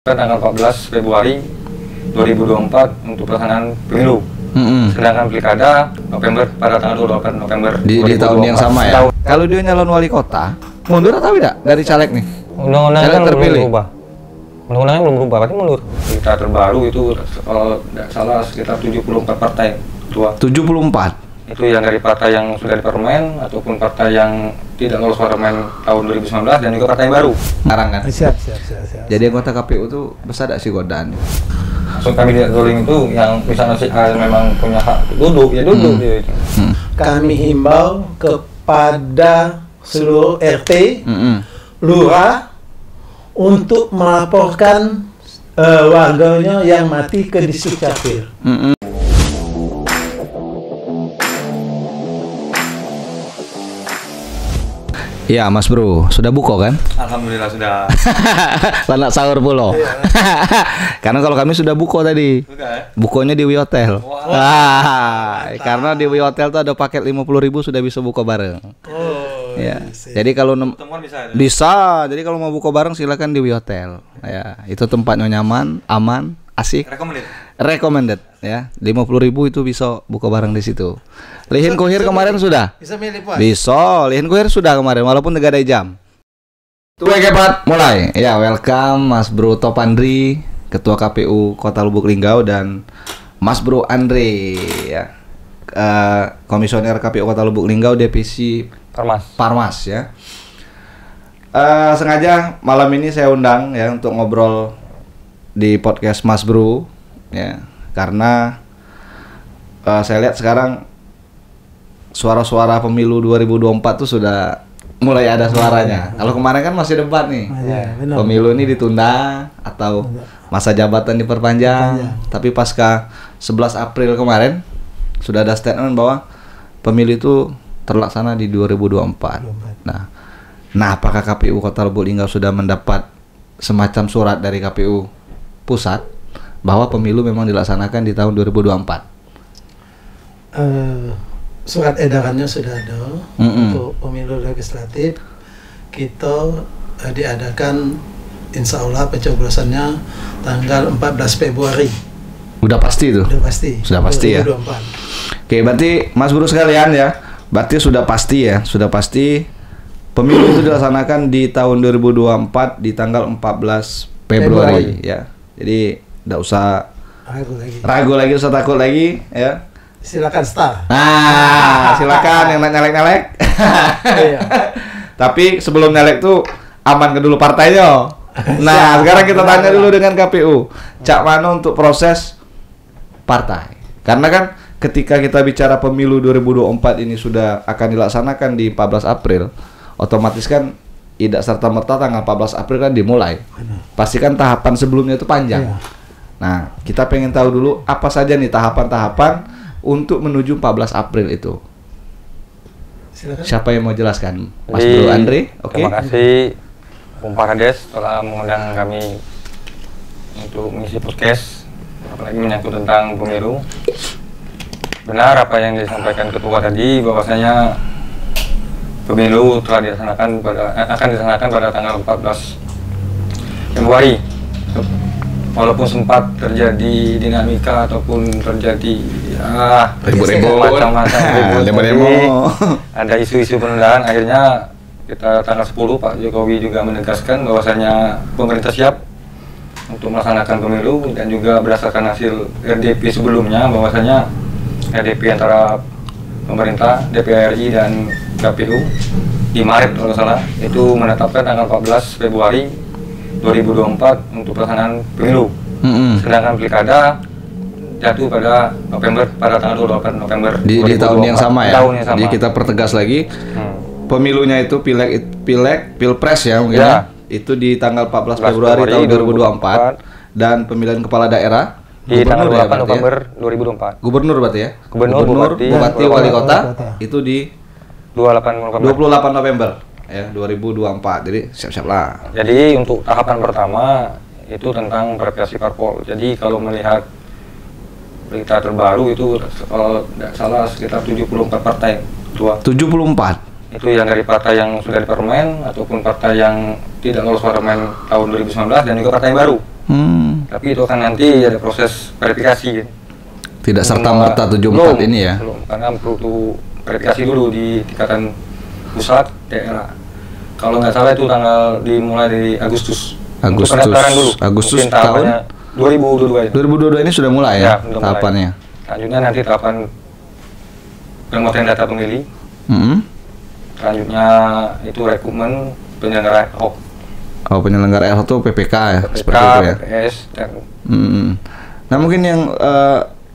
Tanggal 14 Februari 2024 untuk pelaksanaan pemilu. Sedangkan pilkada November pada tanggal 28 November di tahun yang sama ya. Kalau dia nyalon wali kota, mundur atau tidak dari caleg nih? Undang-undangnya kan belum berubah. Undang-undangnya belum berubah, berarti mundur. Kita terbaru itu kalau tidak salah sekitar 74 partai ketua. 74. Itu yang dari partai yang sudah di parlemen ataupun partai yang tidak lolos parlemen tahun 2019 dan juga partai yang baru. Sekarang kan? Siap. Jadi anggota KPU itu besar tidak sih godaan? Maksud kami di zoling itu yang misalnya si A memang punya hak duduk, ya duduk dia itu. Kami himbau kepada seluruh RT, lurah untuk melaporkan warganya yang mati ke Disdukcapil. Iya Mas Bro, sudah buka kan? Alhamdulillah sudah. Lanak sahur pulo. Karena kalau kami sudah buka tadi. Sudah. Bukonya di Wi Hotel. Karena di Wi Hotel tuh ada paket 50.000 sudah bisa buka bareng. Ya. Jadi kalau bisa. Jadi kalau mau buka bareng silakan di Wi Hotel. Ya, itu tempatnya nyaman, aman, asik. Recommended ya. 50.000 itu bisa buka bareng di situ. Lihin Kohir kemarin sudah. Bisa milih Pak? Bisa, Lihin Kohir sudah kemarin walaupun tidak ada jam. Tuh kepat mulai. Ya, welcome Mas Bro Topandri, Ketua KPU Kota Lubuk Linggau, dan Mas Bro Andre ya. Komisioner KPU Kota Lubuk Linggau Divisi Parmas ya. Sengaja malam ini saya undang ya untuk ngobrol di podcast Mas Bro ya, karena saya lihat sekarang suara-suara pemilu 2024 tuh sudah mulai ada suaranya. Kalau kemarin kan masih debat nih. Pemilu ini ditunda atau masa jabatan diperpanjang. Tapi pasca 11 April kemarin sudah ada statement bahwa pemilu itu terlaksana di 2024. Nah, apakah KPU Kota Lubuk Linggau sudah mendapat semacam surat dari KPU pusat bahwa pemilu memang dilaksanakan di tahun 2024? Surat edarannya sudah ada untuk pemilu legislatif. Kita diadakan insya Allah pencoblosannya tanggal 14 Februari. Udah pasti itu? Sudah pasti ya? 2024. Oke, berarti Mas Guru sekalian ya, berarti sudah pasti ya, sudah pasti pemilu itu dilaksanakan di tahun 2024 di tanggal 14 Februari ya. Jadi tidak usah ragu lagi, usah takut lagi ya. Silakan start. Nah, silakan yang nyalek-nyalek. Tapi sebelum nyalek tuh aman ke dulu partainya. Nah, sekarang kita tanya dulu dengan KPU. Cak mano untuk proses partai. Karena kan ketika kita bicara pemilu 2024 ini sudah akan dilaksanakan di 14 April, otomatis kan tidak serta-merta tanggal 14 April kan dimulai. Pastikan tahapan sebelumnya itu panjang. Nah, kita pengen tahu dulu apa saja nih tahapan-tahapan untuk menuju 14 April itu. Silakan. Siapa yang mau jelaskan? Mas Bro Andre? Oke. Terima kasih Pak Kades telah mengundang kami untuk mengisi podcast, apalagi menyangkut tentang pemilu. Benar apa yang disampaikan Ketua tadi, bahwasanya pemilu telah akan dilaksanakan pada tanggal 14 Februari. Walaupun sempat terjadi dinamika ataupun terjadi macam-macam demo, ada isu-isu penundaan, akhirnya kita tanggal 10 Pak Jokowi juga menegaskan bahwasanya pemerintah siap untuk melaksanakan pemilu, dan juga berdasarkan hasil RDP sebelumnya bahwasanya RDP antara pemerintah, DPR RI dan KPU di Maret kalau salah itu menetapkan tanggal 14 Februari 2024 untuk pelaksanaan pemilu. Sedangkan pilkada jatuh pada tanggal 28 November di tahun yang sama ya. Tahun yang sama. Jadi kita pertegas lagi. Pemilunya itu pilpres ya mungkin ya. Itu di tanggal 14 Februari tahun 2024 dan pemilihan kepala daerah di tanggal 8 November 2024. Gubernur berarti ya? Gubernur, Bupati, wali kota itu di 28 November ya 2024. Jadi siap-siap lah. Jadi untuk tahapan pertama itu tentang verifikasi parpol. Jadi kalau melihat berita terbaru itu kalau tidak salah sekitar 74 partai ketua. 74. Itu yang dari partai yang sudah di parlemen ataupun partai yang tidak lolos parlemen tahun 2019 dan juga partai yang baru. Tapi itu kan nanti ada proses verifikasi. Tidak serta-merta 74 ini ya? Belum, karena perlu verifikasi dulu di tingkatan pusat, daerah. Kalau nggak salah itu dimulai dari Agustus. Pendaftaran dulu. Agustus mungkin tahun 2022. 2022 ini sudah mulai ya tahapannya. Selanjutnya nanti tahapan pemotongan data pemilih. Selanjutnya itu rekrutmen penyelenggara ad hoc. Oh, penyelenggara ad hoc itu PPK ya, PPK, seperti itu ya. PPS, dan Nah, mungkin yang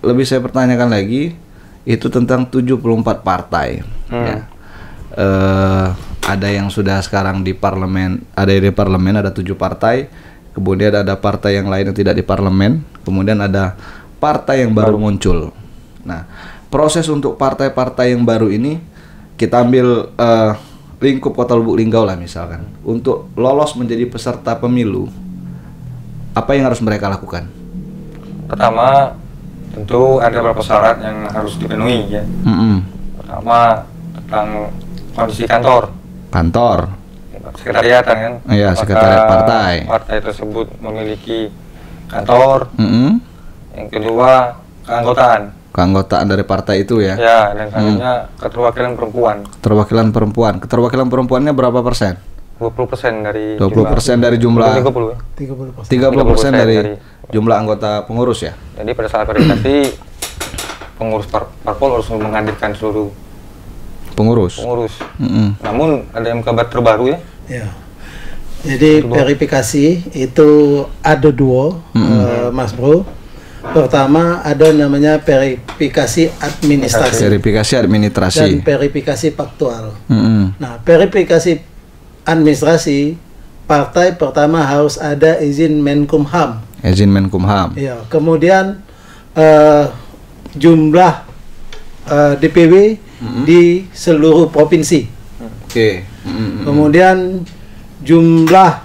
lebih saya pertanyakan lagi itu tentang 74 partai. Ya. Ada yang sudah sekarang di parlemen, ada di parlemen ada 7 partai, kemudian ada partai yang lain yang tidak di parlemen, kemudian ada partai yang baru muncul. Nah, proses untuk partai-partai yang baru ini kita ambil lingkup Kota Lubuk Linggau lah misalkan, untuk lolos menjadi peserta pemilu, apa yang harus mereka lakukan? Pertama, tentu ada beberapa syarat yang harus dipenuhi ya. Pertama, tentang kondisi kantor. Sekretariatan kan? Iya, sekretariat partai. Partai tersebut memiliki kantor. Yang kedua, keanggotaan dari partai itu ya? Ya, dan selanjutnya keterwakilan perempuan. Keterwakilan perempuannya berapa persen? 20% dari 20% dari jumlah 30% dari jumlah anggota pengurus ya. Jadi pada saat verifikasi pengurus parpol harus menghadirkan seluruh pengurus. Namun ada yang kabar terbaru ya. Ya. Jadi verifikasi itu ada dua, Mas Bro. Pertama ada namanya verifikasi administrasi. Dan verifikasi faktual. Nah, verifikasi administrasi, partai pertama harus ada izin Menkumham. Ya, kemudian jumlah DPW di seluruh provinsi. Kemudian jumlah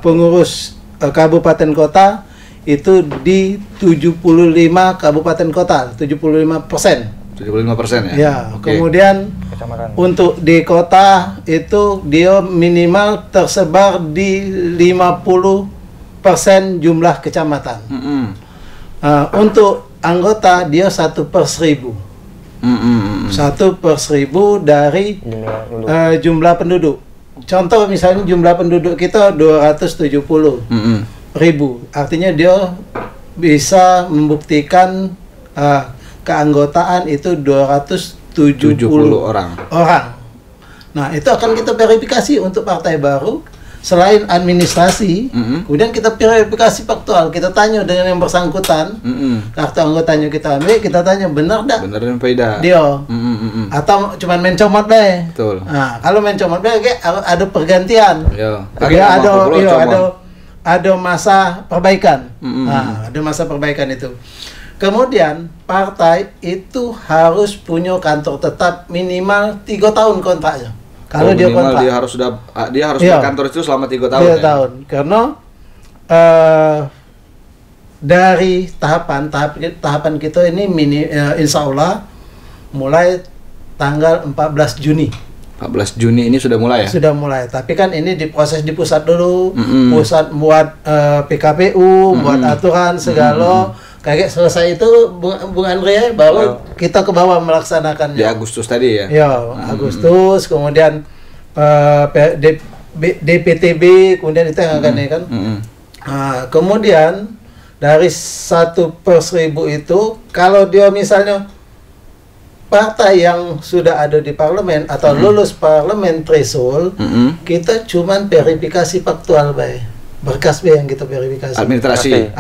pengurus kabupaten kota itu di 75 kabupaten kota, 75%. 75% ya? Ya, kemudian untuk di kota itu dia minimal tersebar di 50% jumlah kecamatan. Untuk anggota dia 1/1000. 1/1000 dari jumlah penduduk. Contoh misalnya jumlah penduduk kita 270.000. Artinya dia bisa membuktikan keanggotaan itu 270 orang. Nah, itu akan kita verifikasi untuk partai baru. Selain administrasi, kemudian kita verifikasi faktual. Kita tanya dengan yang bersangkutan, kartu anggotanya kita ambil, kita tanya benar dah? Benar dan faedah. Dia. Atau cuman main comot deh. Betul. Nah, kalau main comot deh, ada pergantian. Ada masa perbaikan. Nah, ada masa perbaikan itu. Kemudian partai itu harus punya kantor tetap minimal 3 tahun kontraknya. Kalau dia kontrak, dia harus berkantor itu selama 3 tahun. 3 tahun. Karena dari tahapan kita ini insya Allah mulai tanggal 14 Juni. 14 Juni ini sudah mulai ya? Sudah mulai, tapi kan ini diproses di pusat dulu. Pusat buat PKPU, buat aturan segala. Kayak selesai itu Bung Andre baru kita ke bawah melaksanakannya. Di Agustus tadi ya? Ya, Agustus, kemudian DPTB, kemudian itu yang akan kan. Kemudian dari 1/1000 itu, kalau dia misalnya partai yang sudah ada di parlemen atau lulus parlemen threshold, kita cuman verifikasi faktual baik. Berkas B yang kita verifikasi. Administrasi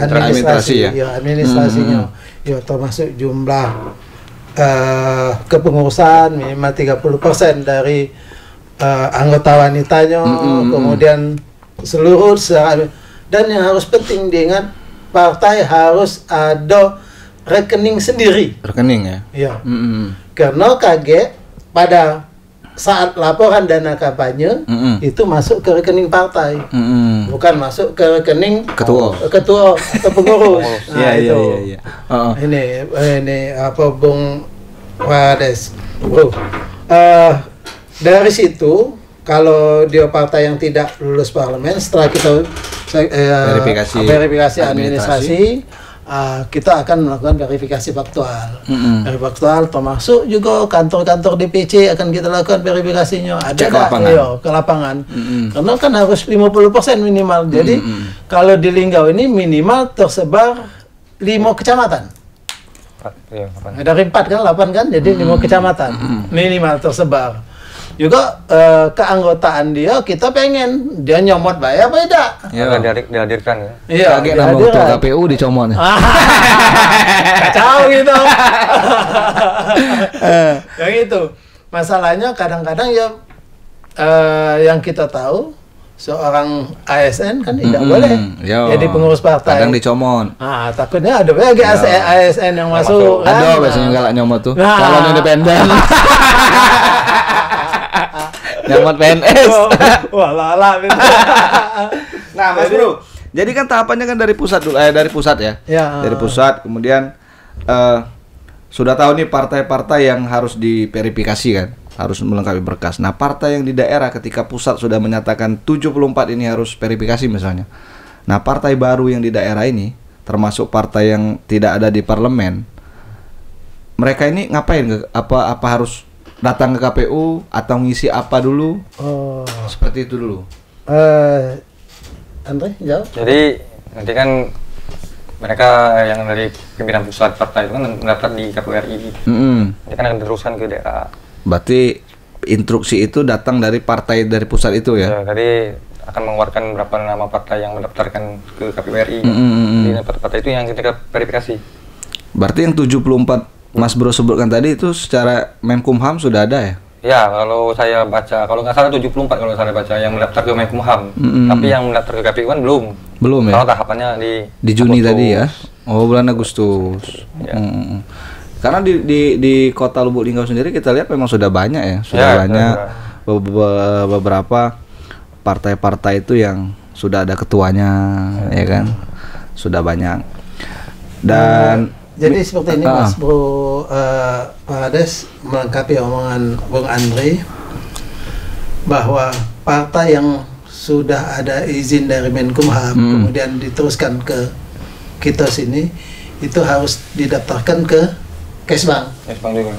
ya. Ya, administrasinya. Ya, termasuk jumlah kepengurusan minimal 30% dari anggota wanitanya, kemudian seluruh dan yang harus penting diingat, partai harus ada rekening sendiri. Rekening ya. Ya. Karena kaget pada saat laporan dana kampanye itu masuk ke rekening partai, bukan masuk ke rekening ketua atau pengurus. Nah, itu. Ini apa Bung Wades, Bro? Dari situ kalau dia partai yang tidak lulus parlemen, setelah kita verifikasi administrasi, kita akan melakukan verifikasi faktual. Verifikasi faktual termasuk juga kantor-kantor DPC akan kita lakukan verifikasinya. Ada ke lapangan. Karena kan harus 50% minimal. Jadi kalau di Linggau ini minimal tersebar 5 kecamatan. Dari 4 kan, 8 kan, jadi 5 kecamatan minimal tersebar. Juga keanggotaan dia kita pengen dia nyomot bayar apa tidak? Ya, dihadirkan ya. Iya, kaget nama ketua KPU dicomot. Kacau gitu. Yang itu. Masalahnya kadang-kadang ya yang kita tahu seorang ASN kan tidak boleh jadi pengurus partai. Kadang dicomot. Takutnya ada lagi ASN yang masuk. Ada biasanya galak nyomot tuh. Calon independen. Nyomot PNS. Wah, lala. Nah, Mas Bro, jadi kan tahapannya kan dari pusat dulu, dari pusat ya. Dari pusat, kemudian sudah tahu nih partai-partai yang harus diverifikasi kan, harus melengkapi berkas. Nah, partai yang di daerah ketika pusat sudah menyatakan 74 ini harus verifikasi misalnya. Nah, partai baru yang di daerah ini, termasuk partai yang tidak ada di parlemen, mereka ini ngapain? Apa harus datang ke KPU atau ngisi apa dulu? Seperti itu dulu. Andre, jawab. Jadi nanti kan mereka yang dari pimpinan pusat partai itu kan mendaftar di KPU RI. Nanti kan akan diteruskan ke daerah. Berarti instruksi itu datang dari partai dari pusat itu ya? Jadi akan mengeluarkan berapa nama partai yang mendaftarkan ke KPU RI. Di partai itu yang kita verifikasi. Berarti yang 74 Mas Bro sebutkan tadi itu secara Menkumham sudah ada ya? Ya, kalau saya baca, kalau nggak salah 74 kalau saya baca yang mendaftar ke Menkumham. Tapi yang mendaftar ke KPU kan belum. Belum ya? Kalau tahapannya di Juni tadi ya? Oh, bulan Agustus. Ya. Karena di kota Lubuk Linggau sendiri kita lihat memang sudah banyak ya. Sudah banyak beberapa partai-partai itu yang sudah ada ketuanya, ya kan? Sudah banyak. Dan jadi seperti ini Mas Bro Pak Hades melengkapi omongan Bung Andre bahwa partai yang sudah ada izin dari Menkumham kemudian diteruskan ke kita sini itu harus didaftarkan ke Kesbang. Kesbang juga.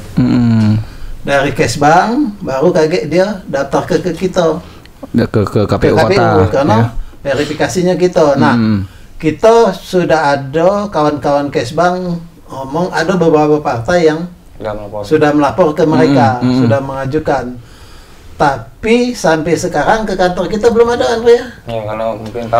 Dari Kesbang baru dia daftar ke kita. Ke KPU kota. Karena verifikasinya kita. Nah, kita sudah ada kawan-kawan Kesbang ngomong ada beberapa partai yang sudah melapor ke mereka, sudah mengajukan. Tapi sampai sekarang ke kantor kita belum ada, Andre ya? Ya, karena mungkin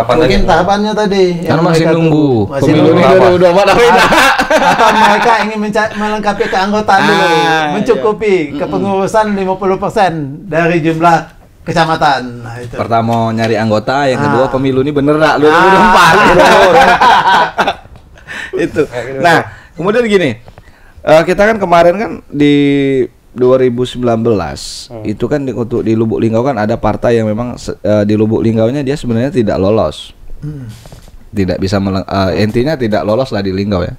tahapannya tadi. Karena masih nunggu. Pemilu 2024 atau mereka ingin melengkapi keanggotaan dulu, mencukupi kepengurusan 50% dari jumlah kecamatan. Nah, itu. Pertama nyari anggota, yang kedua pemilu ini bener nggak? 2024. Itu. Nah, kemudian gini, kita kan kemarin kan di 2019 itu kan untuk di Lubuk Linggau kan ada partai yang memang di Lubuk Linggaunya dia sebenarnya tidak lolos, tidak bisa intinya tidak lolos lah di Linggau ya.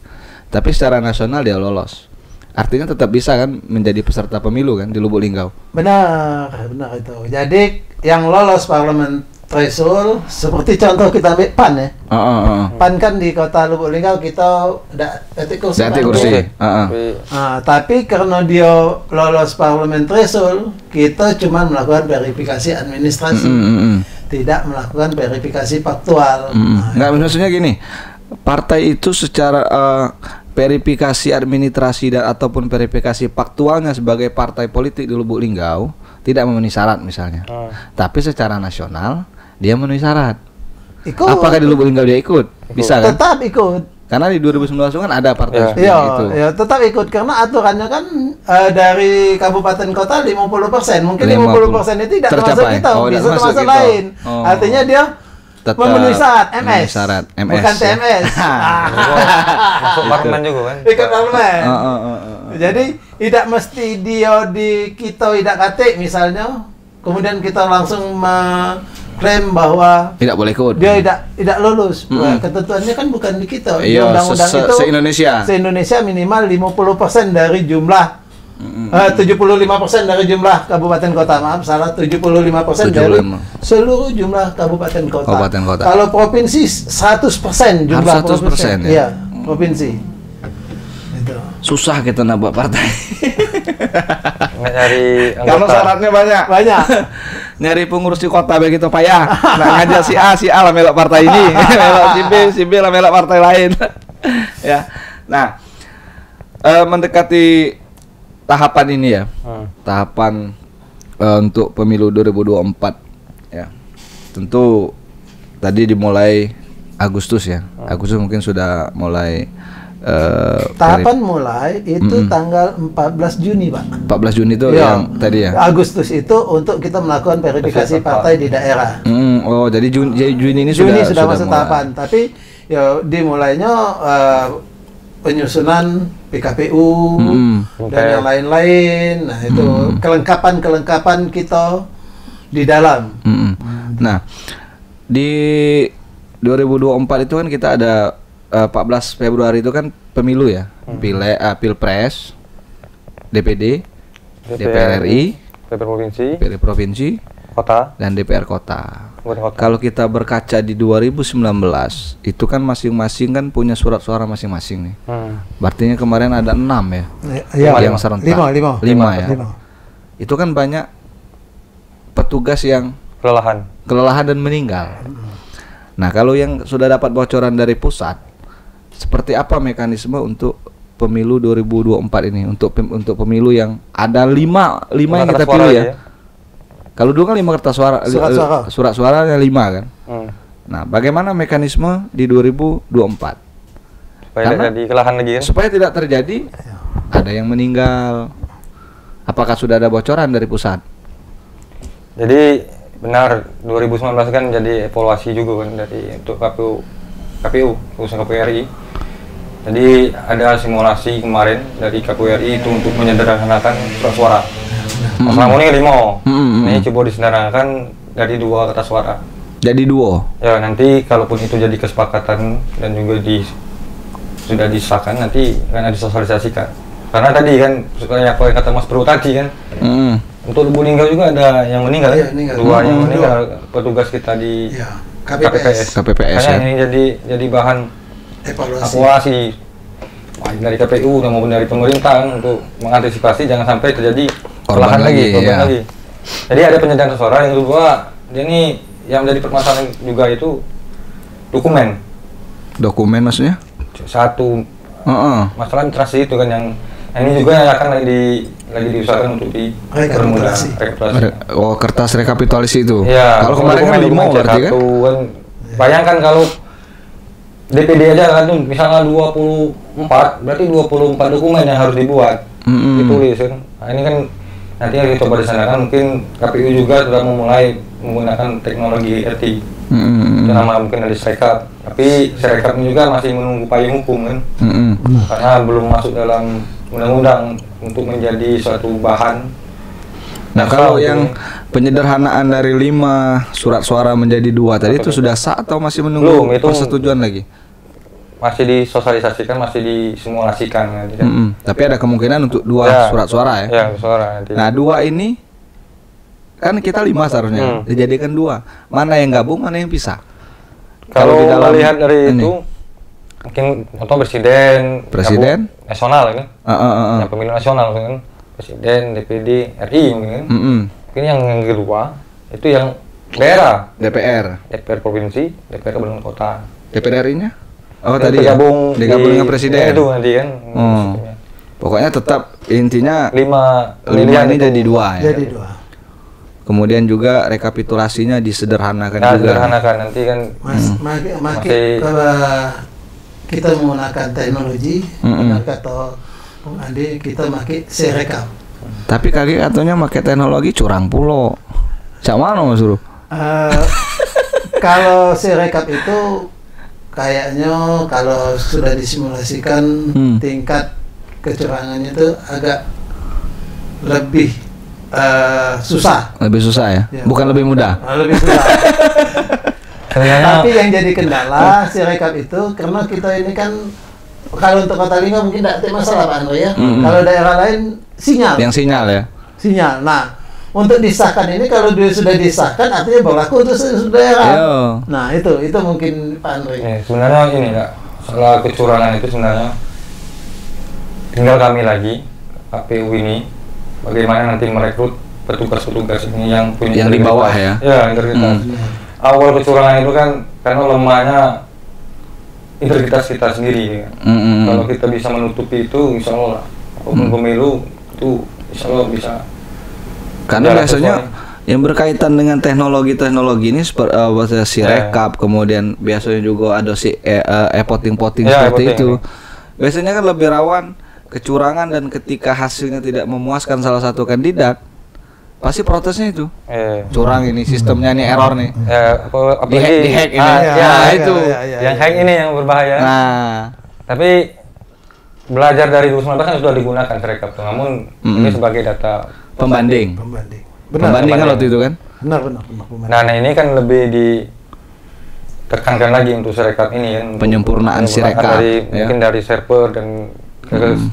Tapi secara nasional dia lolos. Artinya tetap bisa kan menjadi peserta pemilu kan di Lubuk Linggau. Benar itu. Jadi yang lolos parlemen threshold seperti contoh kita ambil PAN ya. PAN kan di kota Lubuk Linggau kita dapat kursi. Tapi karena dia lolos parlemen threshold, kita cuma melakukan verifikasi administrasi. Tidak melakukan verifikasi faktual. Nggak, maksudnya gini. Partai itu secara verifikasi administrasi dan ataupun verifikasi faktualnya sebagai partai politik di Lubuk Linggau tidak memenuhi syarat misalnya. Tapi secara nasional dia memenuhi syarat. Apakah di Lubuk Linggau dia ikut? Bisa kan? Tetap ikut. Karena di 2019 kan ada partai seperti itu. Iya, tetap ikut karena aturannya kan dari kabupaten kota 50%. Mungkin 50% itu tidak termasuk kita, bisa termasuk lain. Artinya dia tetap memenuhi syarat MS. Bukan TMS. Masuk parlemen juga kan. Ikut parlemen. Jadi tidak mesti dia di kita tidak KT misalnya, kemudian kita langsung mengklaim bahwa tidak boleh ikut. Dia tidak lulus. Ketentuannya kan bukan di kita. Iya, Undang-undang itu se-Indonesia. Se-Indonesia minimal 50% dari jumlah 75% dari jumlah kabupaten kota, maaf salah, 75% dari seluruh jumlah kabupaten kota. Kalau provinsi 100% jumlah provinsi. Iya, provinsi. Itu. Susah kita nambah partai. Nyari Kalau syaratnya banyak. Nyari pengurus di kota begitu payah. Nah, ngajak si A lah melok partai ini, melok si B lah melok partai lain. Ya. Nah, mendekati tahapan ini ya, tahapan untuk pemilu 2024 ya. Tentu tadi dimulai Agustus ya. Agustus mungkin sudah mulai tahapan mulai itu tanggal 14 Juni, Pak. 14 Juni itu yang tadi ya. Agustus itu untuk kita melakukan verifikasi partai di daerah. Oh, jadi Juni ini sudah mulai. masuk tahapan, tapi ya dimulainya penyusunan PKPU dan yang lain-lain. Nah, itu kelengkapan kita di dalam. Nah, di 2024 itu kan kita ada 14 Februari itu kan pemilu ya. Pilpres, DPD, DPR RI, DPR provinsi, kota, dan DPR kota. Kalau kita berkaca di 2019 itu kan masing-masing kan punya surat suara masing-masing nih. Berarti kemarin ada 6 ya. Yang serentak. 5 ya. 5. Itu kan banyak petugas yang kelelahan dan meninggal. Nah, kalau yang sudah dapat bocoran dari pusat, seperti apa mekanisme untuk pemilu 2024 ini, untuk pemilu yang ada 5 yang kita pilih ya. Kalau dulu kan 5 kertas suara, surat suaranya 5 kan. Nah, bagaimana mekanisme di 2024? Supaya tidak terjadi kelelahan lagi kan? Supaya tidak terjadi ada yang meninggal. Apakah sudah ada bocoran dari pusat? Jadi benar 2019 kan jadi evaluasi juga kan dari untuk KPU urusan KPU RI. Jadi ada simulasi kemarin dari KPU RI itu untuk menyederhanakan surat suara. Selama ini 5. Ini coba disederhanakan dari 2 kertas suara. Jadi 2. Ya, nanti kalaupun itu jadi kesepakatan dan juga sudah disahkan, nanti akan disosialisasikan. Karena tadi kan apa yang kata Mas Bro tadi kan. Untuk meninggal juga ada yang meninggal. Iya, 2 yang meninggal petugas kita di KPPS. Ya. Ini jadi bahan evaluasi baik dari KPU maupun dari pemerintah kan, untuk mengantisipasi jangan sampai terjadi korban lagi. Jadi ada penyediaan suara. Yang kedua, ini yang menjadi permasalahan juga itu dokumen. Dokumen maksudnya? Satu masalah administrasi itu kan yang ini juga yang akan lagi diusahakan untuk dipermudah. Oh, kertas rekapitulasi itu. Ya, kalau kemarin kan 5 berarti kan? Bayangkan kalau DPD aja kan tuh misalnya 24, berarti 24 dokumen yang harus dibuat, ditulis kan. Nah, ini kan nanti yang dicoba disanakan, mungkin KPU juga sudah memulai menggunakan teknologi RT. Itu nama mungkin dari Sirekap, tapi Sirekap ini juga masih menunggu payung hukum kan, karena belum masuk dalam undang-undang untuk menjadi suatu bahan. Nah, kalau yang penyederhanaan dari 5 surat suara menjadi 2 tadi itu sudah sah atau masih menunggu persetujuan lagi? Masih disosialisasikan, masih disimulasikan nanti kan. Tapi ada kemungkinan untuk 2 surat suara ya? Ya, suara nanti. Nah, 2 ini kan kita 5 seharusnya, dijadikan 2. Mana yang gabung, mana yang pisah? Kalau melihat dari itu, mungkin contoh presiden nasional kan, yang pemilu nasional kan, presiden, DPD, RI mungkin kan. Mungkin yang kedua itu yang daerah, DPR provinsi, DPR kabupaten kota. DPR RI-nya? Oh, tadi digabung dengan presiden. Itu nanti kan. Pokoknya tetap intinya 5 ini jadi 2 ya. Jadi 2. Kemudian juga rekapitulasinya disederhanakan juga. Disederhanakan nanti kan. Kita menggunakan teknologi, benar kata Bung Andi, kita pakai Sirekap. Tapi kaki katanya pakai teknologi curang pulo. Cak mana Mas Bro? Kalau Sirekap itu kayaknya kalau sudah disimulasikan tingkat kecurangannya itu agak lebih susah. Lebih susah ya? Bukan lebih mudah? Lebih susah. Tapi yang jadi kendala Sirekap itu karena kita ini kan kalau untuk Kota Lingga mungkin tidak masalah Pak Andre ya. Kalau daerah lain sinyal. Yang sinyal ya. Sinyal. Nah, untuk disahkan ini kalau dia sudah disahkan artinya berlaku untuk seluruh daerah. Nah, itu mungkin Pak Andre. Sebenarnya ini enggak salah kecurangan itu sebenarnya tinggal kami lagi KPU ini bagaimana nanti merekrut petugas-petugas ini yang punya yang di bawah ya. Ya, integritas. Awal kecurangan itu kan karena lemahnya integritas kita sendiri. Ya. Kalau kita bisa menutupi itu, insya Allah apapun pemilu itu insya Allah bisa. Karena biasanya yang berkaitan dengan teknologi ini seperti Sirekap, kemudian biasanya juga ada e-voting seperti itu. Biasanya kan lebih rawan kecurangan, dan ketika hasilnya tidak memuaskan salah satu kandidat, pasti protesnya itu curang ini, sistemnya ini error nih, di hack ini, yang hack ini yang berbahaya. Nah, tapi belajar dari 2019 kan sudah digunakan Sirekap, namun ini sebagai data pembanding kan waktu itu kan. Benar. Nah ini kan lebih ditekankan lagi untuk Sirekap ini kan, penyempurnaan Sirekap mungkin dari server dan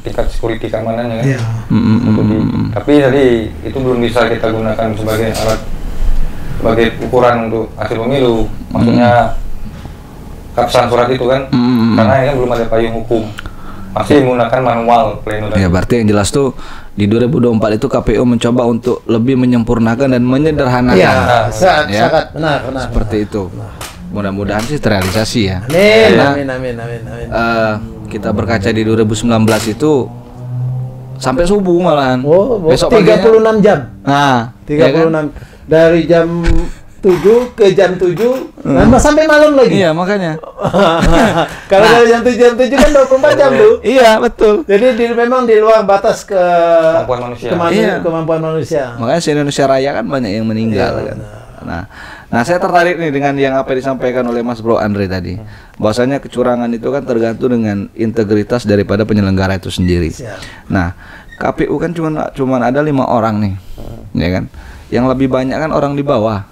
tingkat security keamanannya kan. Tapi tadi itu belum bisa kita gunakan sebagai alat, sebagai ukuran untuk hasil pemilu. Maksudnya keabsahan surat itu kan, karena ini kan belum ada payung hukum, masih menggunakan manual pleno. Ya berarti yang jelas tuh di 2024 itu KPU mencoba untuk lebih menyempurnakan dan menyederhanakan. Sangat benar. Seperti itu. Mudah-mudahan sih terrealisasi ya. Amin. Kita berkaca di 2019 itu sampai subuh malahan. Besok 36 jam. Nah, 36 ya kan? Dari jam 7 ke jam 7 sampai malam lagi. Iya, makanya. Kalau dari jam 7 kan 24 jam tuh. Iya, betul. Jadi memang di luar batas kemampuan manusia. Kemampuan manusia. Makanya di Indonesia Raya kan banyak yang meninggal kan. Nah, saya tertarik nih dengan yang apa disampaikan oleh Mas Bro Andre tadi. Bahwasanya kecurangan itu kan tergantung dengan integritas daripada penyelenggara itu sendiri. Nah, KPU kan cuma ada 5 orang nih. Ya kan? Yang lebih banyak kan orang di bawah.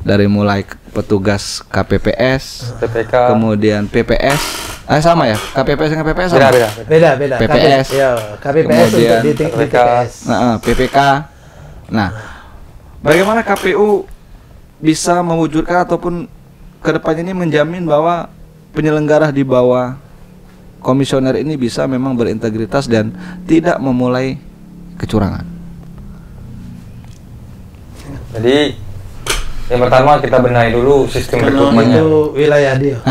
Dari mulai petugas KPPS, PPK, kemudian PPS. Sama ya? KPPS dengan PPS sama? Beda. PPS. KPPS kemudian untuk di TPS. PPK. Nah, bagaimana KPU bisa mewujudkan ataupun kedepannya ini menjamin bahwa penyelenggara di bawah komisioner ini bisa memang berintegritas dan tidak memulai kecurangan? Jadi yang pertama kita benahi dulu sistem rekrutmennya. Itu wilayah dia.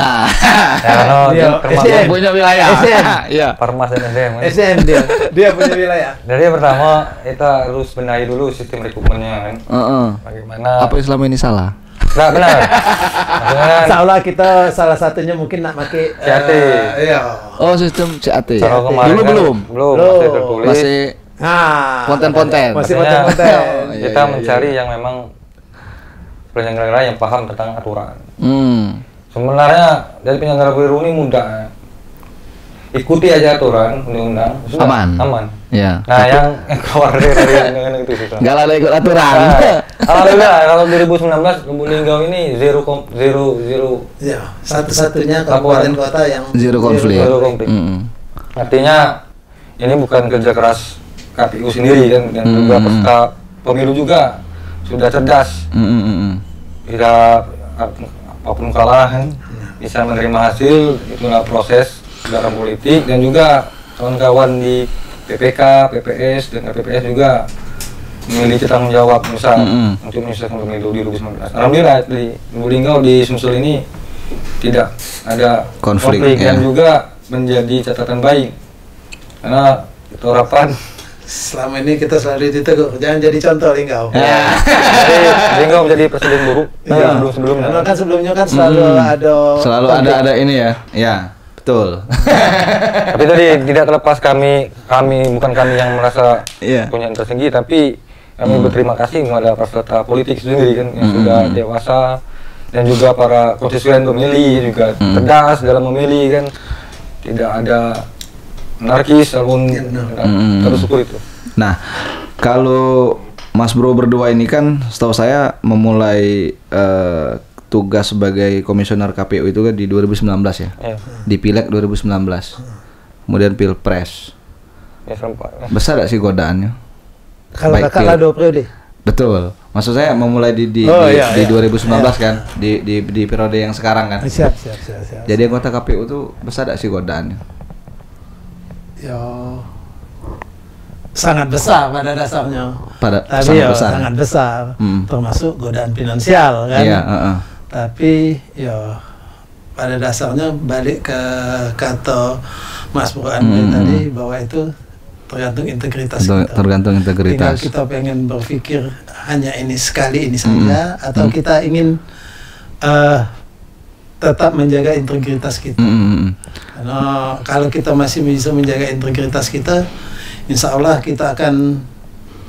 Dia punya wilayah. SM. Iya. Parmas dan SM. SM dia punya wilayah. Jadi yang pertama kita harus benahi dulu sistem rekrutmennya kan. Bagaimana? Apa yang selama ini salah? Nggak benar. Seolah kita salah satunya mungkin nak pakai CAT. Iya. Oh, sistem CAT. Dulu kan belum. Masih tertulis. Masih konten-konten. Masih konten-konten. Kita mencari yang memang penyelenggara yang paham tentang aturan. Sebenarnya dari penyelenggara pemilu ini mudah. Ikuti aja aturan undang-undang. Aman. Ya. Nah, yang keluar dari itu susah. Enggak ada ikut aturan. Alhamdulillah kalau 2019 Lubuk Linggau ini zero. Ya, satu-satunya kabupaten kota yang zero konflik. Artinya ini bukan kerja keras KPU sendiri kan, dan juga peserta pemilu juga sudah cerdas. Tidak apapun kalah kan, bisa menerima hasil, itulah proses dalam politik. Dan juga kawan-kawan di PPK, PPS dan KPPS juga memiliki tanggung jawab besar untuk menyelesaikan pemilu di 2019. Alhamdulillah di Lubuk Linggau di Sumsel ini tidak ada konflik dan juga menjadi catatan baik, karena itu harapan. Selama ini kita selalu ditegur, jangan jadi contoh Linggau. Jadi Linggau menjadi presiden buruk sebelumnya. Karena kan sebelumnya kan selalu ada ini ya. Ya, betul. Tapi tadi tidak terlepas kami bukan kami yang merasa punya interest tinggi, tapi kami berterima kasih kepada peserta politik sendiri kan yang sudah dewasa, dan juga para konstituen pemilih juga cerdas dalam memilih kan, tidak ada anarkis ataupun terus itu. Nah, kalau Mas Bro berdua ini kan setahu saya memulai tugas sebagai komisioner KPU itu kan di 2019 ya. Di Pileg 2019. kemudian pilpres. Ya serempak. Besar gak sih godaannya? Kalau Baik kakak lah 2 periode. Betul. Maksud saya memulai di iya. 2019 kan, di periode yang sekarang kan. Siap. Jadi anggota KPU tuh besar gak sih godaannya? Ya, sangat besar pada dasarnya. Tapi sangat ya besar. sangat besar, termasuk godaan finansial kan. Iya, Tapi ya pada dasarnya balik ke kata Mas Bro Andri tadi bahwa itu tergantung integritas kita. Tergantung Tinggal integritas. kita pengen berpikir hanya ini sekali ini saja atau kita ingin tetap menjaga integritas kita. Karena kalau kita masih bisa menjaga integritas kita, insya Allah kita akan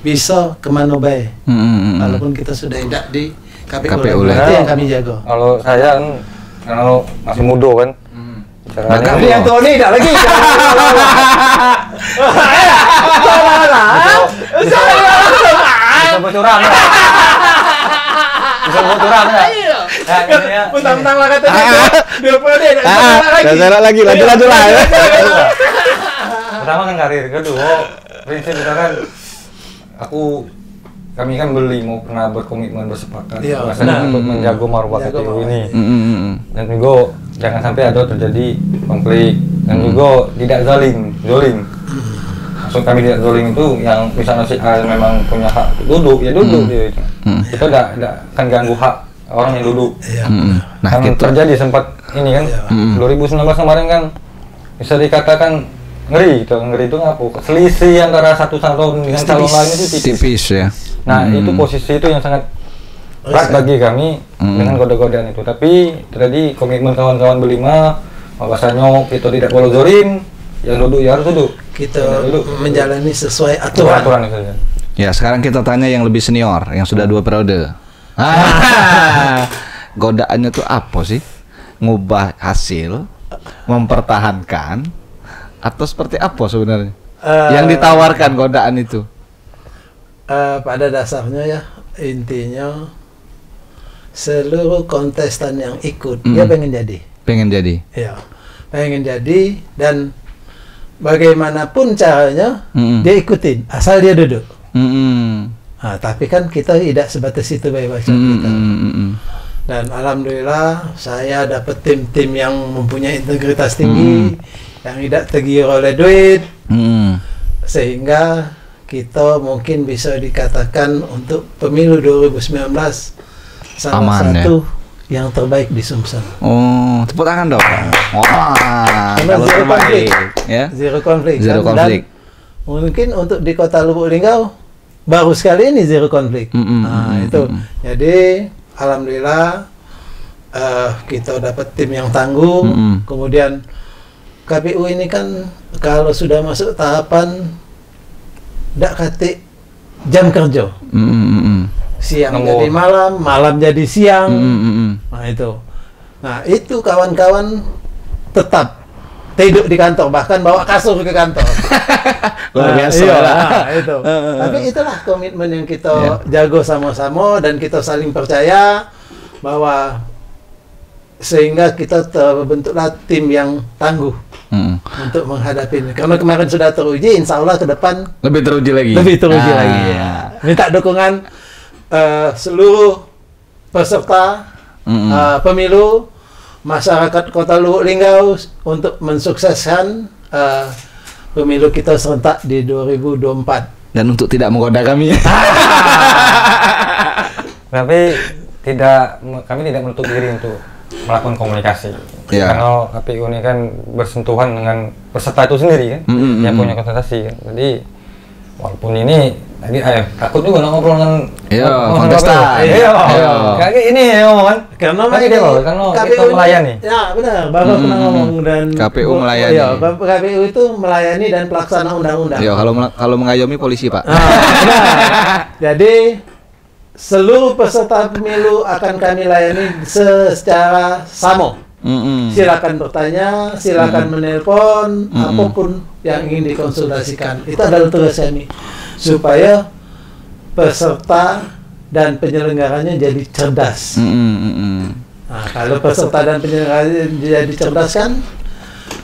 bisa kemana baik. Walaupun kita sudah tidak di KPU lah. itu yang kami jaga. Kalau saya kan kalau masih muda kan. Tapi yang tua ini tidak lagi. Bisa bocoran ya. Bisa bocoran ya. Mentang-mentang lah katanya dia periode Saya lagi lanjut lah. Pertama kan karir, kedua prinsip kita kan kami kan mau pernah berkomitmen bersepakat bahwasanya untuk menjaga marwah KPU ini. Dan juga jangan sampai ada terjadi konflik dan juga tidak zolim. Maksud kami tidak zolim itu yang misalnya si A memang punya hak duduk dia itu. Kita tidak akan ganggu hak orang yang duduk. Nah, kan terjadi sempat ini kan 2019 kemarin kan bisa dikatakan ngeri itu apa? Selisih antara satu calon dengan calon lain itu tipis ya. Nah, itu posisi itu yang sangat berat bagi kami dengan kode-kodean itu. Tapi terjadi komitmen kawan-kawan berlima bahwasanya kita tidak boleh zolim, yang duduk ya harus duduk. Kita menjalani sesuai aturan. Ya, sekarang kita tanya yang lebih senior, yang sudah 2 periode. Godaannya tuh apa sih? Ngubah hasil, mempertahankan, atau seperti apa sebenarnya? Yang ditawarkan godaan itu? Pada dasarnya ya, intinya seluruh kontestan yang ikut dia pengen jadi. Ya, pengen jadi dan bagaimanapun caranya dia ikutin asal dia duduk. Nah, tapi kan kita tidak sebatas itu baca kita. Dan alhamdulillah saya dapat tim-tim yang mempunyai integritas tinggi, yang tidak tergiur oleh duit, sehingga kita mungkin bisa dikatakan untuk pemilu 2019 salah satu yang terbaik di Sumsel. Oh, tepuk tangan dong. Wah, kalau terbaik, ya. Zero konflik. Dan mungkin untuk di Kota Lubuk Linggau baru sekali ini zero konflik. Itu. Jadi alhamdulillah kita dapat tim yang tangguh. Kemudian KPU ini kan kalau sudah masuk tahapan tidak kate jam kerja. Siang jadi malam, malam jadi siang. Nah itu kawan-kawan tetap tidur di kantor, bahkan bawa kasur ke kantor. Luar biasa. Itu. Tapi itulah komitmen yang kita jago sama-sama dan kita saling percaya bahwa sehingga kita terbentuklah tim yang tangguh untuk menghadapi ini. Karena kemarin sudah teruji, insya Allah ke depan lebih teruji lagi. Ya. Minta dukungan seluruh peserta pemilu, masyarakat Kota Lubuk Linggau untuk mensukseskan pemilu kita serentak di 2024. Dan untuk tidak menggoda kami. Tapi kami tidak menutup diri untuk melakukan komunikasi. Karena KPU ini kan bersentuhan dengan peserta itu sendiri kan, yang punya konsentrasi kan. Jadi walaupun ini lagi takut juga ngobrol dengan kontestan. Kayak ini kan. Karena kita melayani. Ya benar, Bapak pernah ngomong dan KPU melayani. KPU itu melayani dan pelaksana undang-undang. Ya, kalau mengayomi polisi, Pak. Jadi seluruh peserta pemilu akan kami layani secara sama. Silakan bertanya, silakan menelpon, apapun yang ingin dikonsultasikan. Itu adalah tugas kami supaya peserta dan penyelenggaranya jadi cerdas. Nah, kalau peserta dan penyelenggaranya jadi cerdas kan,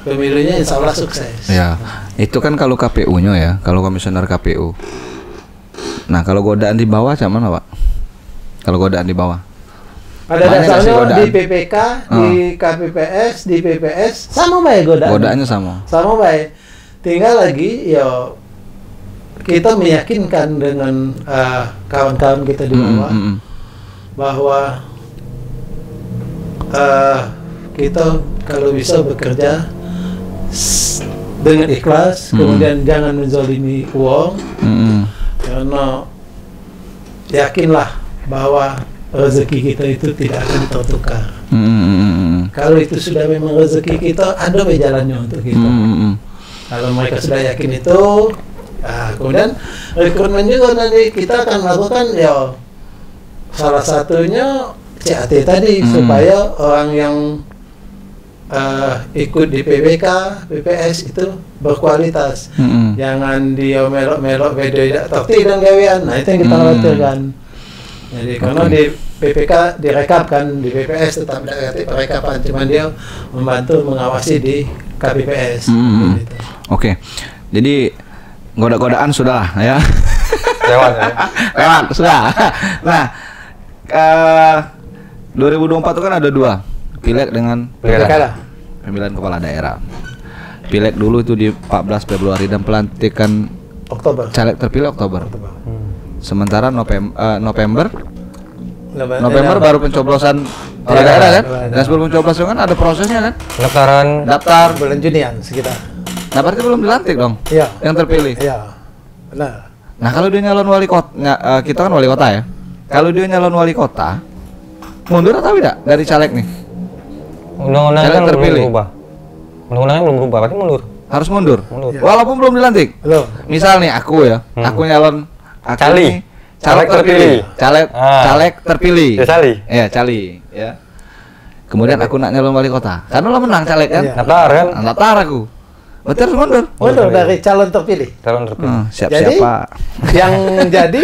pemilunya insya Allah sukses. Ya, itu kan kalau KPU-nya ya, kalau komisioner KPU. Nah, kalau godaan di bawah cuman apa? Kalau godaan di bawah? Pada dasarnya di PPK, di KPPS, di PPS sama baik godaan. Godaannya sama. Sama baik. Tinggal lagi ya kita meyakinkan dengan kawan-kawan kita di bawah bahwa kita kalau bisa bekerja dengan ikhlas, kemudian jangan menzalimi uang, karena yakinlah bahwa rezeki kita itu tidak akan tertukar. Kalau itu sudah memang rezeki kita, ada jalannya untuk kita. Kalau mereka sudah yakin itu, kemudian rekrutmen juga nanti kita akan lakukan ya salah satunya CAT tadi supaya orang yang ikut di PBK, PPS itu berkualitas. Jangan dia melok-melok beda tertib dan gawean. Nah, itu yang kita khawatirkan. Jadi karena di PPK direkapkan, di PPS tetap ada perekapan, cuman dia membantu mengawasi di KPPS. Gitu. Oke. Jadi goda-godaan sudah ya. Lewat ya. Lewat sudah. Nah, 2024 itu kan ada 2, pileg dengan pemilihan kepala daerah. Pileg dulu itu di 14 Februari dan pelantikan Oktober. Caleg terpilih Oktober. Sementara November baru pencoblosan kepala daerah kan? Dan sebelum pencoblosan kan ada prosesnya kan? Daftar bulan Junian sekitar. Nah, berarti belum dilantik dong? Iya. Yang terpilih. Iya. Benar. Nah, kalau dia nyalon wali kota, kita kan wali kota ya. Kalau dia nyalon wali kota, mundur atau tidak dari caleg nih? Undang-undangnya kan belum berubah. Undang-undangnya belum berubah, berarti mundur. Harus mundur. Mundur. Ya. Walaupun belum dilantik. Belum. Misal nih aku ya, aku nyalon Cali. caleg terpilih. Caleg terpilih. Ya, Cali. Iya, Cali, ya. Kemudian aku nak nyalon wali kota. Karena lo menang caleg kan? Iya. Daftar kan? Daftar aku. Berarti harus mundur. Mundur dari calon terpilih. Calon terpilih. Siap-siap, Jadi, Pak. yang jadi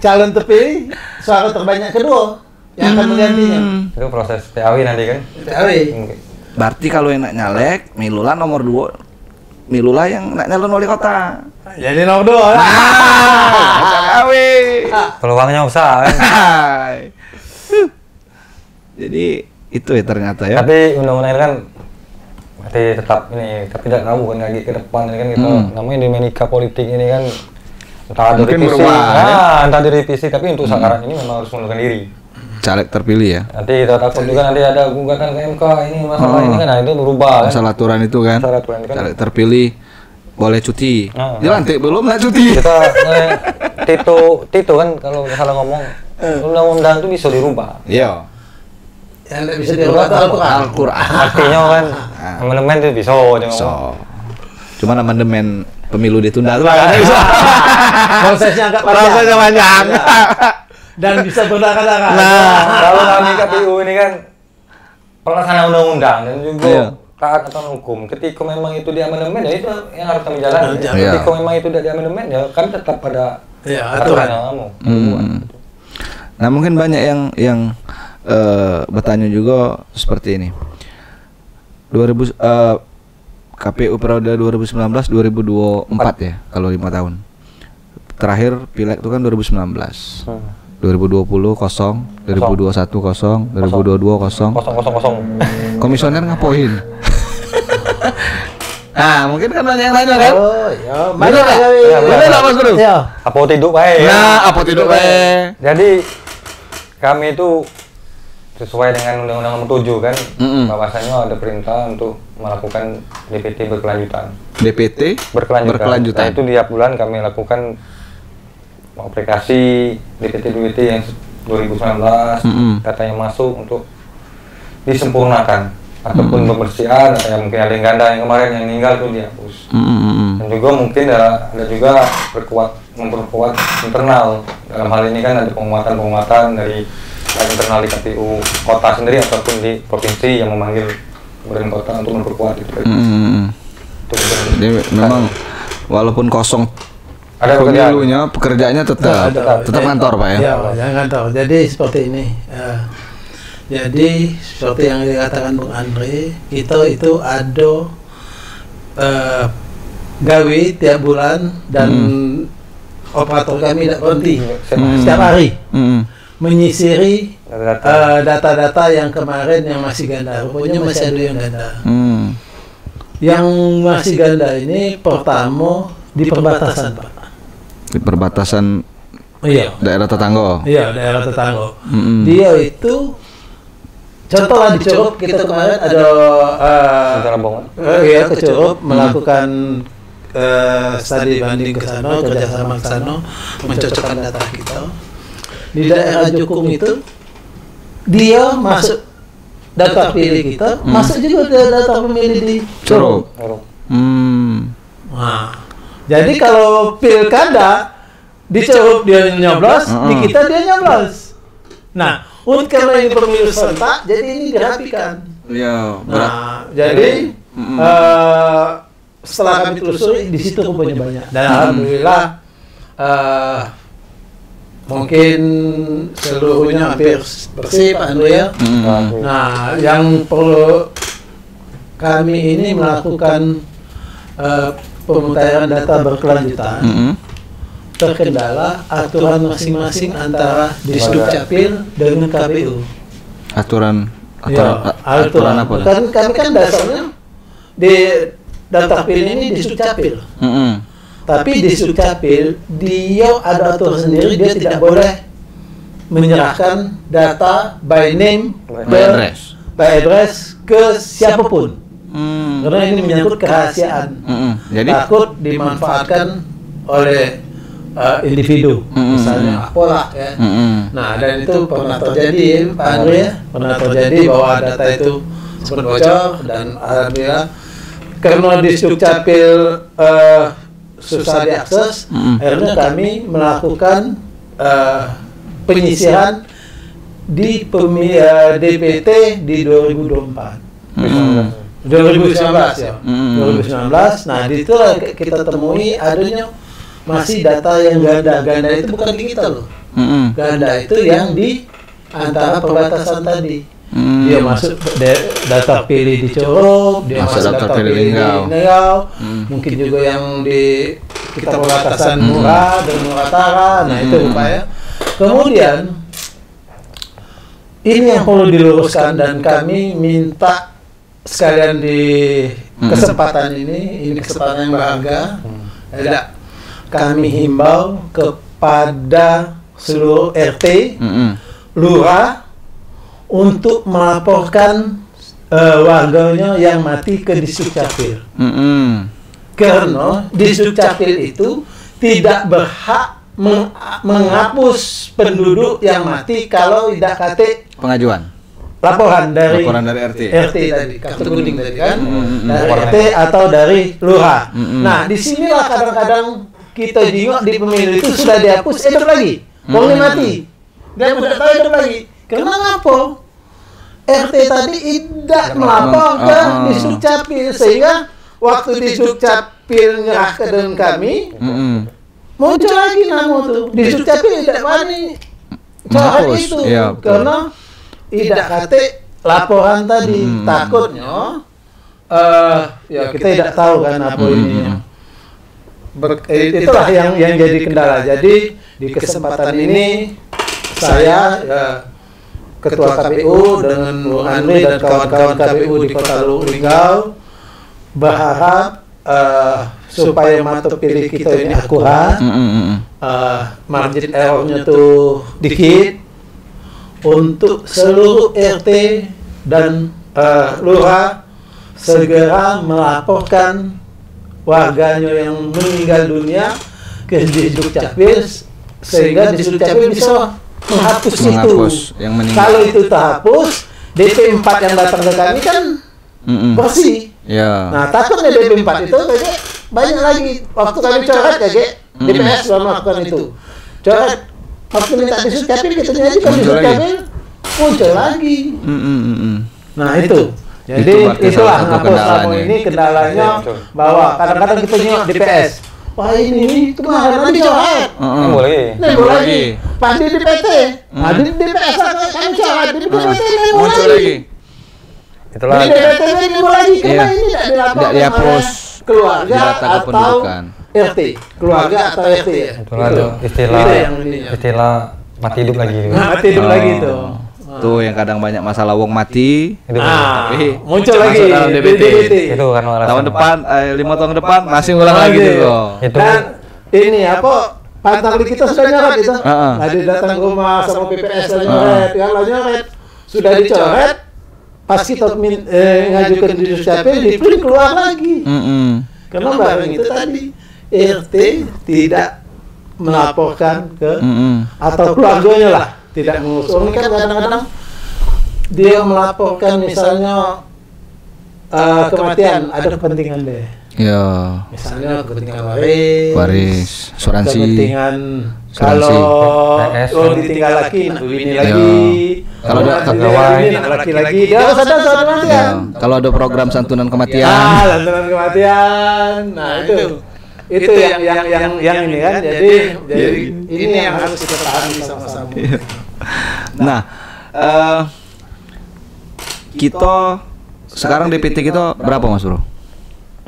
calon terpilih suara terbanyak kedua yang akan menggantinya. Itu proses PAW nanti kan? PAW. Berarti kalau yang nak nyalek, Milula nomor 2. Milula yang nak nyalon wali kota. Jadi nomor 2 lah. Peluangnya usaha kan? Jadi itu ya ternyata ya. Tapi undang-undang ini kan berarti tetap ini, tapi tidak tahu kan lagi ke depan ini kan kita namanya dinamika politik ini kan entah ada mungkin revisi, berubah, entah direvisi, tapi untuk sekarang ini memang harus mengundurkan diri. Caleg terpilih ya. Nanti kita takut juga nanti ada gugatan ke MK ini masalah ini kan, nah itu berubah kan. Masalah aturan itu kan. Masalah aturan itu kan. Caleg terpilih boleh cuti. Dilantik belum lah cuti. Kita Tito kan kalau salah ngomong undang-undang itu bisa dirubah. Iya. Yang tidak bisa dirubah Al-Quran. Artinya kan amandemen itu bisa. Cuman amandemen pemilu ditunda tuh prosesnya agak panjang. Dan bisa berdarah-darah. Nah, kalau kami KPU ini kan pelaksana undang-undang dan juga taat aturan hukum. Ketika memang itu di amandemen ya itu yang harus kami jalankan. Ketika memang itu tidak di amandemen ya kami tetap pada aturan yang kamu. Nah, mungkin banyak yang bertanya juga seperti ini. KPU periode 2019-2024 ya, kalau 5 tahun. Terakhir pileg itu kan 2019. 2020 kosong, 2021 kosong, 2022 kosong. Komisioner ngapain? Nah, mungkin kan banyak yang nanya kan? Oh, ya. Bener nggak Mas Bro? Iya. Apa tidur baik? Nah, apa tidur baik? Jadi kami itu sesuai dengan Undang-Undang Nomor 7 kan, bahwasanya ada perintah untuk melakukan DPT berkelanjutan. DPT berkelanjutan. Nah, itu tiap bulan kami lakukan aplikasi DPT yang 2019 katanya masuk untuk disempurnakan ataupun pembersihan, kayak mungkin ada yang ganda yang kemarin yang meninggal itu dihapus. Dan juga mungkin ada juga memperkuat internal. Dalam hal ini kan ada penguatan dari internal di KPU kota sendiri ataupun di provinsi yang memanggil badan kota untuk memperkuat itu. Jadi memang walaupun kosong ada pemilunya, pekerjaannya tetap kantor Pak ya? Iya, kantor. Jadi seperti ini. Jadi seperti yang dikatakan Bung Andre, kita itu ada gawe tiap bulan dan operator kami tidak berhenti setiap hari menyisiri data-data yang kemarin yang masih ganda. Rupanya masih ada yang ganda. Yang masih ganda ini pertama di perbatasan, Pak. Di perbatasan daerah tetangga. Iya, daerah tetangga. Dia itu contoh lah di Curup kita kemarin ada ke Curup melakukan studi banding ke sana, kerjasama ke sana, mencocokkan data kita. Di daerah Jukung itu dia masuk data pilih kita, masuk juga data pemilih di Curup. Nah, jadi kalau pilkada di Curup dia nyoblos, di kita dia nyoblos. Nah, karena ini pemilu serentak, jadi ini dirapikan. Iya. Nah, jadi setelah kami telusuri di situ rupanya banyak. Dan alhamdulillah mungkin seluruhnya hampir bersih, Pak Andri ya. Nah, yang perlu kami ini melakukan pemutahiran data berkelanjutan. Terkendala aturan masing-masing antara Disdukcapil dengan KPU. Aturan apa? Kami kan dasarnya di data pilih ini Disdukcapil. Tapi di Disdukcapil dia ada aturan sendiri, dia tidak boleh menyerahkan data by name, by address ke siapapun. Karena ini menyangkut kerahasiaan. Jadi takut dimanfaatkan oleh individu, misalnya apalah ya. Nah, dan itu pernah terjadi, Pak Andri ya, pernah terjadi bahwa data itu sempat bocor dan alhamdulillah karena Disdukcapil susah diakses, akhirnya kami melakukan penyisiran di DPT di 2024. 2019 ya. 2019. Nah, di situ kita temui adanya masih data yang ganda. Ganda itu bukan di kita loh. Ganda itu yang di antara perbatasan tadi. Dia masuk data pilih di Curup, dia masuk data pilih di Linggau, mungkin juga yang di kita perbatasan Murah dan Muratara. Nah, itu upaya. Kemudian ini yang perlu diluruskan dan kami minta sekalian di kesempatan ini kesempatan yang berharga. Kami himbau kepada seluruh RT, lurah untuk melaporkan warganya yang mati ke Disdukcapil. Karena Disdukcapil itu tidak berhak menghapus penduduk yang mati kalau tidak kate pengajuan. Laporan dari RT tadi, kartu kuning tadi kan, dari RT atau dari lurah. Nah, disinilah kadang-kadang kita juga di pemilu itu sudah dihapus, hidup lagi, wongnya mati, dia tidak tahu hidup lagi. Karena ngapa? RT tadi tidak melapor ke Disdukcapil, sehingga waktu Disdukcapil nyerah ke dengan kami, muncul lagi nama tuh. Disdukcapil tidak berani coret itu, karena tidak kate laporan tadi, takutnya ya kita tidak tahu kan apa ininya. Itulah yang jadi kendala. Jadi di kesempatan ini saya Ketua KPU dengan Bung Andri dan kawan-kawan KPU di Kota Linggau berharap supaya mata pilih kita ini akurat, margin errornya tuh dikit, untuk seluruh RT dan lurah segera melaporkan warganya yang meninggal dunia ke Disdukcapil, sehingga Disdukcapil bisa menghapus itu. Yang meninggal. Kalau itu terhapus, DP 4 yang datang ke kami kan bersih. Nah, takutnya DP 4 itu banyak lagi. Waktu kami coret DPS sudah melakukan itu. Coret, waktu minta Disdukcapil, kita nyajikan Disdukcapil, muncul lagi. Nah, itu. Jadi itulah kenapa selama ini kendalanya bahwa kadang-kadang kita nyok DPS. Wah, ini kemarin nanti coret. Nembol lagi. Pas di DPT. Nah, di DPS kami coret, di DPT muncul lagi. Itulah. Di DPT nembol lagi, karena ini tidak dilaporkan dihapus keluarga data atau kependudukan. RT, keluarga atau RT ya. Itulah tuh istilah mati hidup lagi. Mati hidup lagi tuh. Tuh yang kadang banyak masalah wong mati. Tapi muncul lagi dalam DBT. Itu karena Tahun depan 5 tahun depan masih ngulang lagi tuh. Itu dan ini apa Pantarli kita sudah nyoret itu. Tadi datang ke rumah sama PPS lagi nyoret, kalau nyoret sudah dicoret, pas kita ngajukan di Dukcapil di print keluar lagi. Karena barang itu tadi RT tidak melaporkan ke atau keluarganya lah tidak mengusung. Ini kan kadang-kadang dia melaporkan misalnya kematian, ada kepentingan deh. Ya. Misalnya kepentingan Waris, asuransi. Kepentingan Asuransi. kalau ditinggal laki, ini lagi. Kalau ada laki-lagi, dia harus ada soal kematian. Kalau ada program santunan kematian. Santunan kematian. Nah, itu yang ini kan. Jadi ini yang harus kita pahami sama-sama. Nah, kita sekarang DPT kita berapa Mas Bro?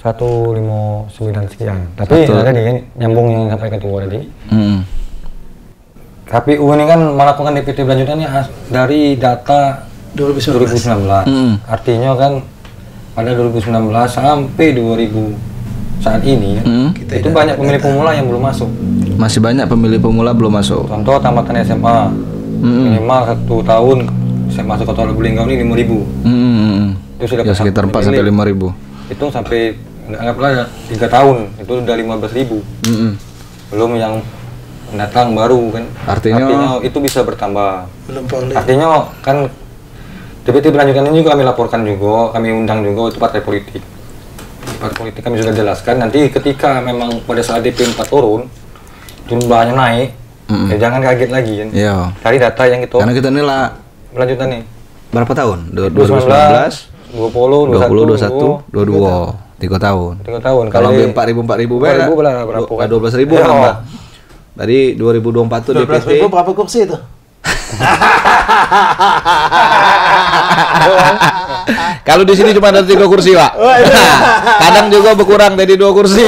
159 sekian. Tapi tadi kan nyambung yang sampai ketua tadi. KPU ini kan melakukan DPT berlanjutannya dari data 2019. Artinya kan pada 2019 sampai 2000 saat ini itu banyak pemilih pemula yang belum masuk. Masih banyak pemilih pemula belum masuk. Contoh tamatan SMA minimal 1 tahun saya masuk ke Tol Bulinggau ini 5.000. Itu sudah ya, sekitar 4 sampai 5.000. Itu sampai anggaplah 3 tahun itu udah 15.000. Belum yang datang baru kan. Artinya itu bisa bertambah. Artinya kan DPT berlanjutan ini juga kami laporkan juga, kami undang juga itu partai politik. Partai politik kami sudah jelaskan nanti ketika memang pada saat DP 4 turun jumlahnya naik, ya jangan kaget lagi kan. Iya. Cari data yang itu. Karena kita nilai berlanjutan nih. Berapa tahun? 2019, 20, 21, 22. 3 tahun. 3 tahun. Kalau 4.000 berapa? 12.000 nambah. Dari 2024 tuh DPT. 12.000 berapa kursi itu? Kalau di sini cuma ada 3 kursi, Pak. Kadang juga berkurang dari 2 kursi.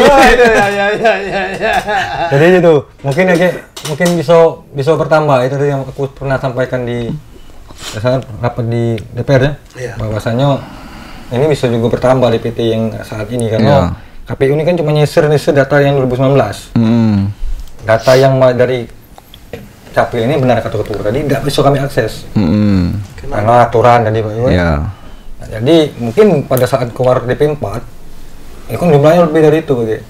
Jadi itu mungkin bisa bertambah itu yang aku pernah sampaikan di saat rapat di DPR ya. Bahwasanya ini bisa juga bertambah DPT yang saat ini karena KPU ini kan cuma nyisir data yang 2019. Data yang dari Capil ini benar kata ketua tadi tidak bisa kami akses. Karena aturan tadi Pak Iwan. Nah, jadi mungkin pada saat keluar DP 4 itu kan jumlahnya lebih dari itu gitu.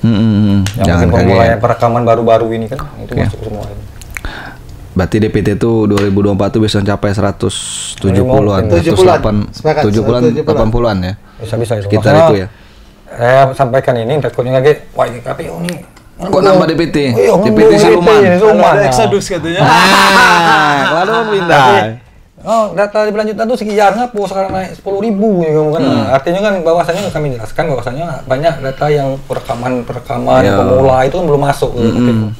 Yang mungkin pemulaian perekaman baru-baru ini kan itu masuk semua ini. Berarti DPT itu 2024 tuh bisa mencapai 170-an, 80-an ya. Bisa itu. Sekitar itu ya. Saya sampaikan ini takutnya lagi, wah ini KPU nih. Kok nambah DPT? DPT siluman. Ada Exodus katanya. Kalau pindah. Oh, data di berlanjutan tuh sekian ngapa sekarang naik 10.000 gitu kan. Artinya kan bahwasanya kami jelaskan bahwasanya banyak data yang perekaman pemula itu kan belum masuk ke KPU.